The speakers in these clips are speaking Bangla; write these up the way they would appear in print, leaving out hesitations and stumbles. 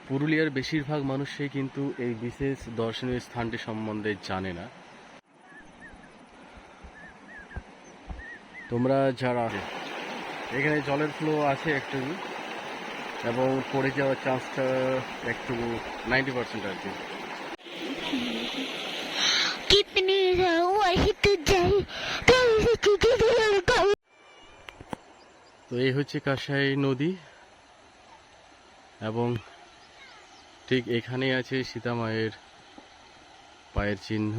পুরুলিয়ার বেশিরভাগ মানুষই কিন্তু এই বিশেষ দর্শনীয় স্থানটি সম্বন্ধে জানে না। তোমরা যারা এখানে জলের ফ্লো আছে একটু, এবং পড়ে যাওয়ার চান্সটা একটু 90% আর কি। তো এই হচ্ছে কাঁসাই নদী, এবং ঠিক এখানেই আছে সীতা মায়ের পায়ের চিহ্ন।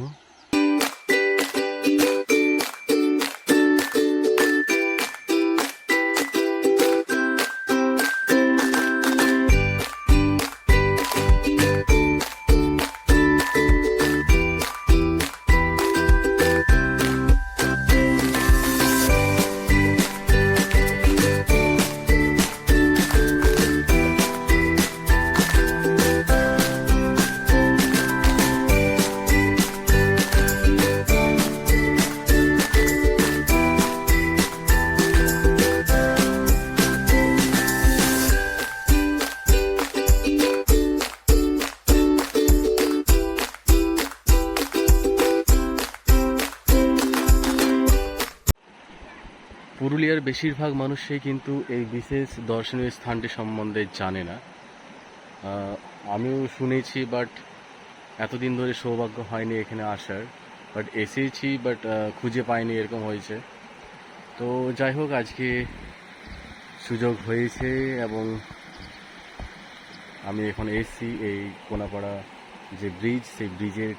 পুরুলিয়ার বেশিরভাগ মানুষই কিন্তু এই বিশেষ দর্শনীয় স্থানটি সম্বন্ধে জানে না। আমিও শুনেছি, বাট এতদিন ধরে সৌভাগ্য হয়নি এখানে আসার। বাট এসেছি, বাট খুঁজে পাইনি, এরকম হয়েছে। তো যাই হোক, আজকে সুযোগ হয়েছে এবং আমি এখন এসেছি এই কোনাপাড়া যে ব্রিজ, সেই ব্রিজের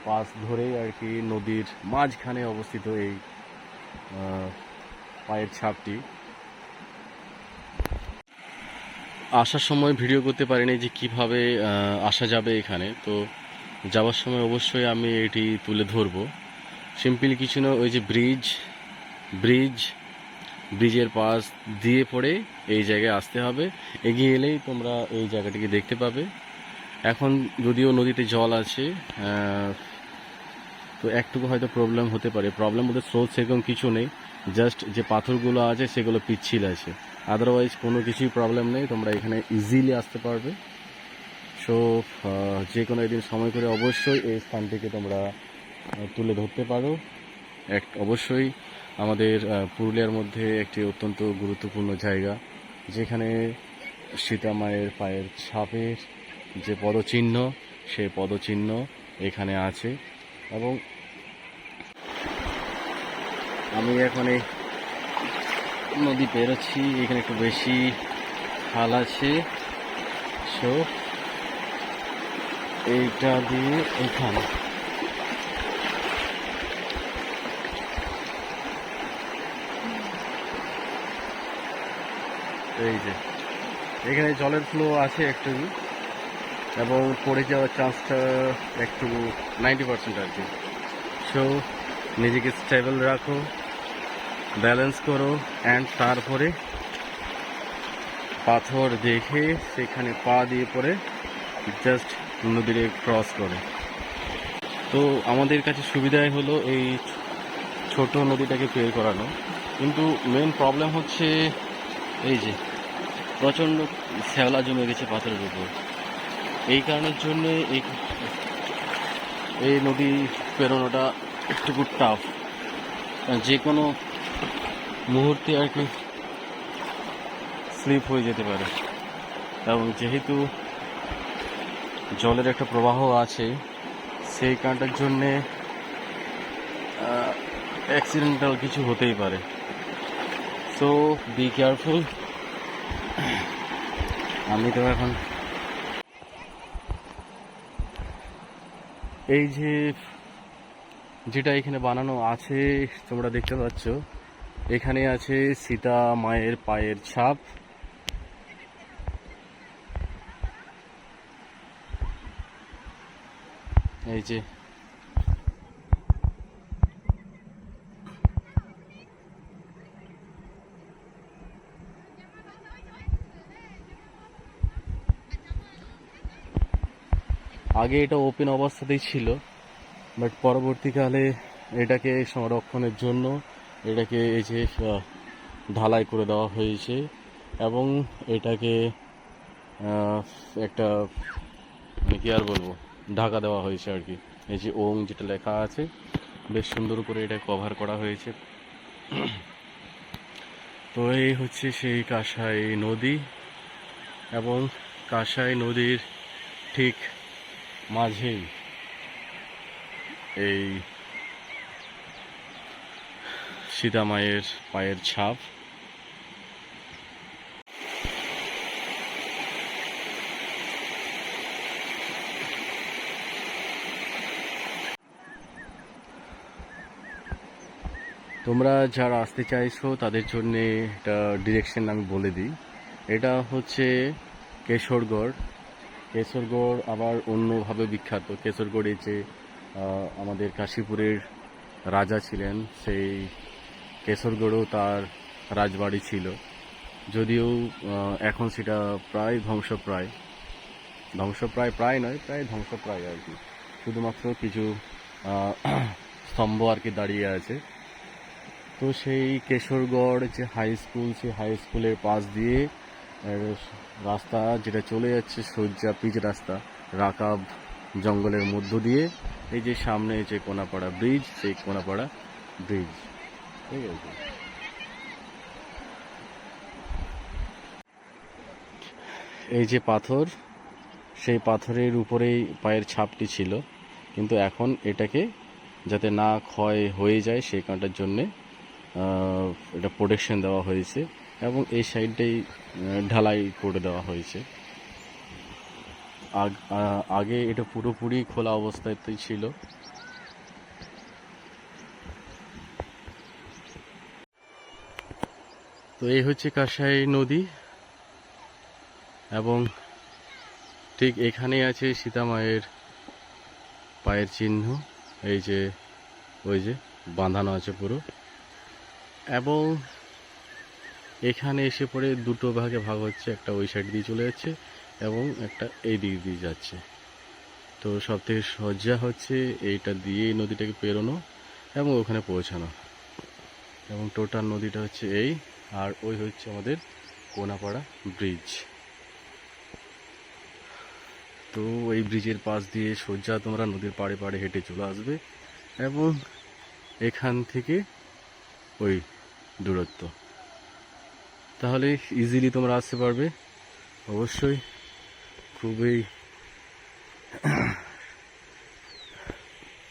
পাশ ধরে আর কি, নদীর মাঝখানে অবস্থিত এই পায়ের ছাপটি। আসার সময় ভিডিও করতে পারিনি যে কিভাবে আসা যাবে এখানে। তো যাওয়ার সময় অবশ্যই আমি এটি তুলে ধরবো। সিম্পলি কিছু না, ওই যে ব্রিজের পাশ দিয়ে পড়ে এই জায়গায় আসতে হবে। এগিয়ে এলেই তোমরা এই জায়গাটিকে দেখতে পাবে। এখন যদিও নদীতে জল আছে, তো একটুকু হয়তো প্রবলেম হতে পারে। প্রবলেম বলতে স্রোত সেরকম কিছু নেই, জাস্ট যে পাথরগুলো আছে সেগুলো পিচ্ছিল আছে, আদারওয়াইজ কোনো কিছুই প্রবলেম নেই। তোমরা এখানে ইজিলি আসতে পারবে। সো যে কোনো একদিন সময় করে অবশ্যই এই স্থানটিকে তোমরা তুলে ধরতে পারো। অবশ্যই আমাদের পুরুলিয়ার মধ্যে একটি অত্যন্ত গুরুত্বপূর্ণ জায়গা, যেখানে সীতা মায়ের পায়ের ছাপের যে পদচিহ্ন, সেই পদচিহ্ন এখানে আছে। এবং আমি এখন এই নদী পেরোচ্ছি, এখানে একটু বেশি খাল আছে। সো এইটা দিয়ে এখানে এই যে এখানে জলের ফ্লো আছে একটু, এবং পড়ে যাওয়ার চান্সটা একটু 90% আর কি। সো নিজেকে স্টেবল রাখো, ব্যালেন্স করো, অ্যান্ড তারপরে পাথর দেখে সেখানে পা দিয়ে পড়ে জাস্ট নদীরে ক্রস করো। তো আমাদের কাছে সুবিধাই হলো এই ছোট নদীটাকে পের করানো, কিন্তু মেন প্রবলেম হচ্ছে এই যে প্রচণ্ড শ্যাওলা জমে গেছে পাথরের উপর। এই কারণের জন্য এই নদী পেরোনোটা একটু টাফ, যে কোনো মুহূর্তে আর কি স্লিপ হয়ে যেতে পারে। এবং যেহেতু জলের একটা প্রবাহ আছে, সেই কারণটার জন্যে অ্যাক্সিডেন্টাল কিছু হতেই পারে। So be careful. আমি তো এখন এই যেটা এখানে বানানো আছে তোমরা দেখতে পাচ্ছ, এখানে আছে সীতা মায়ের পায়ের ছাপ। এই যে আগে এটা ওপেন অবস্থাতেই ছিল, বাট পরবর্তীকালে এটাকে সংরক্ষণের জন্য এটাকে এই যে ঢালাই করে দেওয়া হয়েছে, এবং এটাকে একটা মানে কি আর বলবো, ঢাকা দেওয়া হয়েছে আর কি। এই যে ওং যেটা লেখা আছে, বেশ সুন্দর করে এটা কভার করা হয়েছে। তো এই হচ্ছে সেই কাঁসাই নদী, এবং কাঁসাই নদীর ঠিক মাঝেই এই সীতা মায়ের পায়ের ছাপ। তোমরা যারা আসতে চাইছো তাদের জন্যে একটা ডিরেকশন আমি বলে দিই। এটা হচ্ছে কেশরগড়। কেশরগড় আবার অন্যভাবে বিখ্যাত। কেশরগড়ে যে আমাদের কাশীপুরের রাজা ছিলেন, সেই কেশরগড়েও তার রাজবাড়ি ছিল। যদিও এখন সেটা প্রায় ধ্বংসপ্রায়, প্রায় নয়, প্রায় ধ্বংসপ্রায় আর কি। শুধুমাত্র কিছু স্তম্ভ আর কি দাঁড়িয়ে আছে। তো সেই কেশরগড় যে হাই স্কুল, সেই হাই স্কুলের পাশ দিয়ে রাস্তা যেটা চলে যাচ্ছে সোজা পিচ রাস্তা, রাকাব জঙ্গলের মধ্য দিয়ে, এই যে সামনে যে কোনাপাড়া ব্রিজ, সেই কোনাপাড়া ব্রিজ, ঠিক আছে। এই যে পাথর, সেই পাথরের উপরেই পায়ের ছাপটি ছিল, কিন্তু এখন এটাকে যাতে না ক্ষয় হয়ে যায় সেই কারণটার জন্যে এটা প্রোটেকশন দেওয়া হয়েছে, এবং এই সাইডটাই ঢালাই করে দেওয়া হয়েছে। আগে এটা পুরোপুরি খোলা অবস্থাতেই ছিল। তো এই হচ্ছে কাঁসাই নদী, এবং ঠিক এখানেই আছে সীতা মায়ের পায়ের চিহ্ন। এই যে ওই যে বাঁধানো আছে পুরো, এবং এখানে এসে পরে দুটো ভাগে ভাগ হচ্ছে, একটা ওই সাইড দিয়ে চলে যাচ্ছে এবং একটা এই দিক দিয়ে যাচ্ছে। তো সব থেকে সহজা হচ্ছে এইটা দিয়ে এই নদীটাকে পেরোনো এবং ওখানে পৌঁছানো, এবং টোটাল নদীটা হচ্ছে এই, আর ওই হচ্ছে আমাদের কোনাপাড়া ব্রিজ। তো এই ব্রিজের পাশ দিয়ে সোজা তোমরা নদীর পাড়ে পাড়ে হেঁটে চলে আসবে, এবং এখান থেকে ওই দূরত্ব, তাহলে ইজিলি তোমরা আসতে পারবে। অবশ্যই খুবই